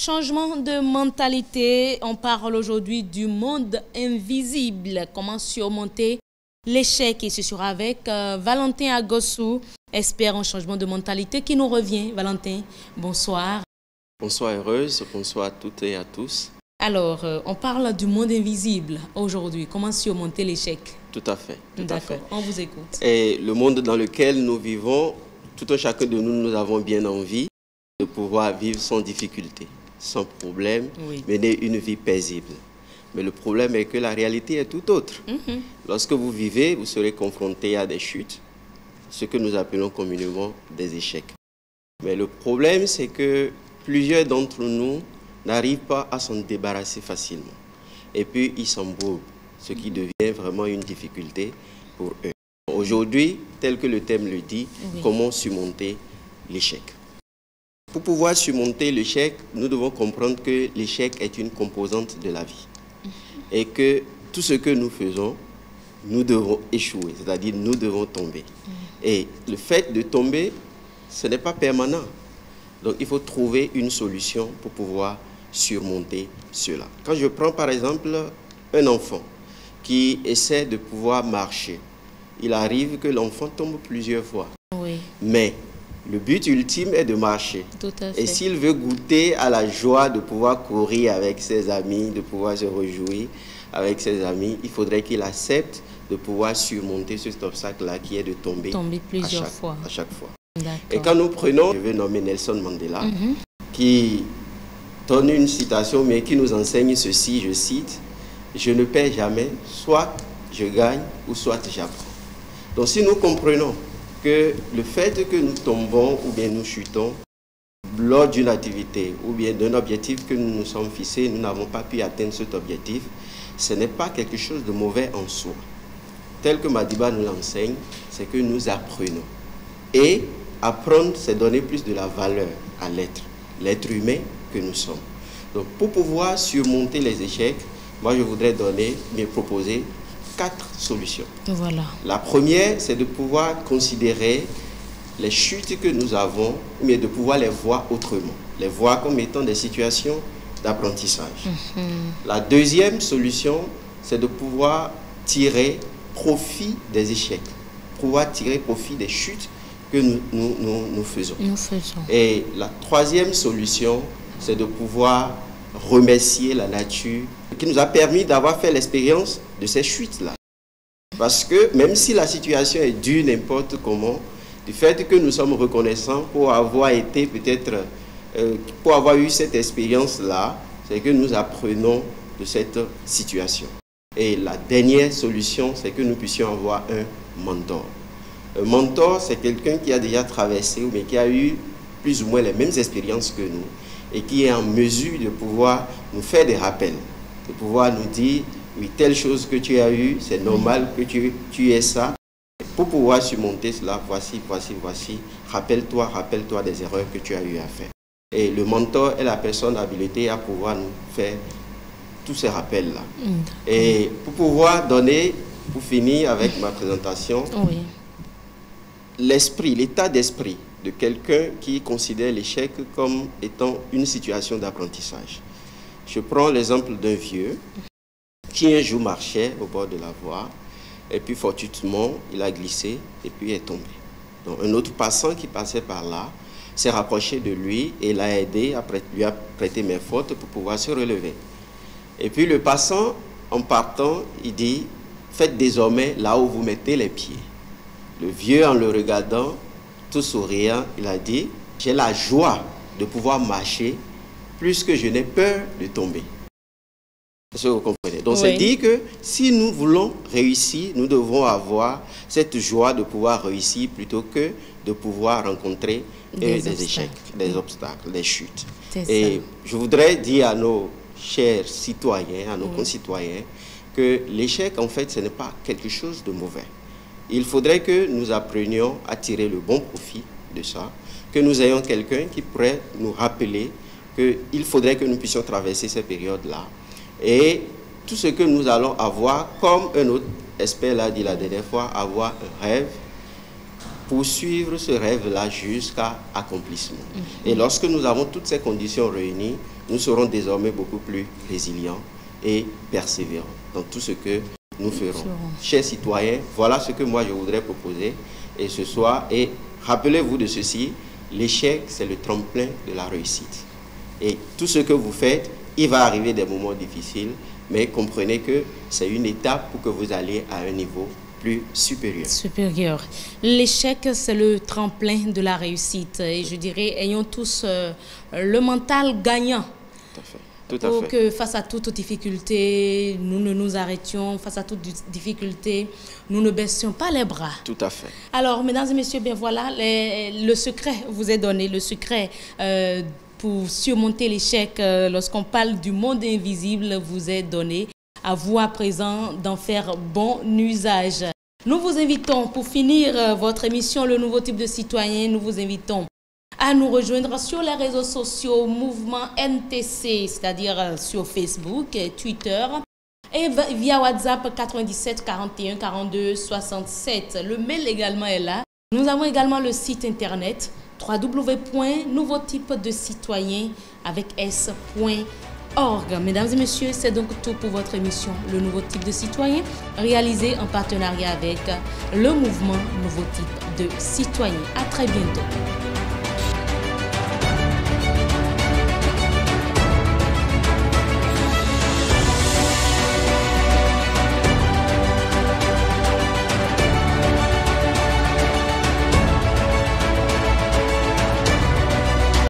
Changement de mentalité, on parle aujourd'hui du monde invisible. Comment surmonter l'échec? Et ce sera avec Valentin Agossou, expert en changement de mentalité, qui nous revient. Valentin, bonsoir. Bonsoir Heureuse, bonsoir à toutes et à tous. Alors, on parle du monde invisible aujourd'hui. Comment surmonter l'échec? Tout à fait. D'accord, on vous écoute. Et le monde dans lequel nous vivons, tout un chacun de nous, nous avons bien envie de pouvoir vivre sans difficulté, sans problème, mener une vie paisible. Mais le problème est que la réalité est tout autre. Lorsque vous vivez, vous serez confronté à des chutes, ce que nous appelons communément des échecs. Mais le problème, c'est que plusieurs d'entre nous n'arrivent pas à s'en débarrasser facilement. Et puis, ils s'embourbent, ce qui devient vraiment une difficulté pour eux. Aujourd'hui, tel que le thème le dit, comment surmonter l'échec? Pour pouvoir surmonter l'échec, nous devons comprendre que l'échec est une composante de la vie. Et que tout ce que nous faisons, nous devons échouer, c'est-à-dire nous devons tomber. Et le fait de tomber, ce n'est pas permanent. Donc il faut trouver une solution pour pouvoir surmonter cela. Quand je prends par exemple un enfant qui essaie de pouvoir marcher, il arrive que l'enfant tombe plusieurs fois. Mais le but ultime est de marcher. Tout à fait. Et s'il veut goûter à la joie de pouvoir courir avec ses amis, de pouvoir se réjouir avec ses amis, il faudrait qu'il accepte de pouvoir surmonter cet obstacle-là qui est de tomber plusieurs fois. À chaque fois. Et quand nous prenons, je vais nommer Nelson Mandela, qui donne une citation, mais qui nous enseigne ceci, je cite, « Je ne perds jamais, soit je gagne ou soit j'apprends ». Donc si nous comprenons que le fait que nous tombons ou bien nous chutons lors d'une activité ou bien d'un objectif que nous nous sommes fixés, nous n'avons pas pu atteindre cet objectif, ce n'est pas quelque chose de mauvais en soi. Tel que Madiba nous l'enseigne, c'est que nous apprenons. Et apprendre, c'est donner plus de la valeur à l'être humain que nous sommes. Donc pour pouvoir surmonter les échecs, moi je voudrais proposer 4 solutions. Voilà. La première, c'est de pouvoir considérer les chutes que nous avons, mais de pouvoir les voir autrement, les voir comme étant des situations d'apprentissage. La deuxième solution, c'est de pouvoir tirer profit des échecs, pouvoir tirer profit des chutes que nous faisons. Et la troisième solution, c'est de pouvoir remercier la nature qui nous a permis d'avoir fait l'expérience de ces chutes-là. Parce que même si la situation est dure n'importe comment, du fait que nous sommes reconnaissants pour avoir été peut-être, pour avoir eu cette expérience-là, c'est que nous apprenons de cette situation. Et la dernière solution, c'est que nous puissions avoir un mentor. Un mentor, c'est quelqu'un qui a déjà traversé, mais qui a eu plus ou moins les mêmes expériences que nous et qui est en mesure de pouvoir nous faire des rappels, de pouvoir nous dire, oui, telle chose que tu as eue, c'est normal que tu aies ça. Pour pouvoir surmonter cela, voici, rappelle-toi des erreurs que tu as eu à faire. Et le mentor est la personne habilitée à pouvoir nous faire tous ces rappels-là. Et pour pouvoir donner, pour finir avec ma présentation, l'état d'esprit de quelqu'un qui considère l'échec comme étant une situation d'apprentissage. Je prends l'exemple d'un vieux qui un jour marchait au bord de la voie et puis fortuitement il a glissé et puis est tombé. Donc un autre passant qui passait par là s'est rapproché de lui et l'a aidé, lui a prêté main forte pour pouvoir se relever. Et puis le passant, en partant, il dit, faites désormais là où vous mettez les pieds. Le vieux, en le regardant, tout souriant, il a dit, j'ai la joie de pouvoir marcher plus que je n'ai peur de tomber. Est-ce que vous comprenez? Donc c'est dire que si nous voulons réussir, nous devons avoir cette joie de pouvoir réussir plutôt que de pouvoir rencontrer des échecs, des obstacles, des chutes. Et je voudrais dire à nos chers citoyens, à nos concitoyens, que l'échec, en fait, ce n'est pas quelque chose de mauvais. Il faudrait que nous apprenions à tirer le bon profit de ça, que nous ayons quelqu'un qui pourrait nous rappeler qu'il faudrait que nous puissions traverser ces périodes-là. Et tout ce que nous allons avoir, comme un autre expert l'a dit la dernière fois, avoir un rêve, poursuivre ce rêve-là jusqu'à accomplissement. Et lorsque nous avons toutes ces conditions réunies, nous serons désormais beaucoup plus résilients et persévérants dans tout ce que nous ferons. Chers citoyens, voilà ce que moi je voudrais proposer et ce soir. Et rappelez-vous de ceci, l'échec, c'est le tremplin de la réussite. Et tout ce que vous faites, il va arriver des moments difficiles, mais comprenez que c'est une étape pour que vous alliez à un niveau plus supérieur. L'échec, c'est le tremplin de la réussite. Et je dirais, ayons tous le mental gagnant. Tout à fait. Pour que face à toute difficulté, nous ne nous arrêtions, face à toute difficulté, nous ne baissions pas les bras. Tout à fait. Alors, mesdames et messieurs, bien voilà, le secret vous est donné, le secret pour surmonter l'échec lorsqu'on parle du monde invisible vous est donné. À vous à présent d'en faire bon usage. Nous vous invitons, pour finir votre émission Le Nouveau Type de Citoyen, nous vous invitons à nous rejoindre sur les réseaux sociaux Mouvement NTC, c'est-à-dire sur Facebook et Twitter, et via WhatsApp 97 41 42 67. Le mail également est là. Nous avons également le site internet www.nouveautypedecitoyen avec s.org. Mesdames et messieurs, c'est donc tout pour votre émission Le Nouveau Type de Citoyen, réalisée en partenariat avec le mouvement Nouveau Type de Citoyen. À très bientôt.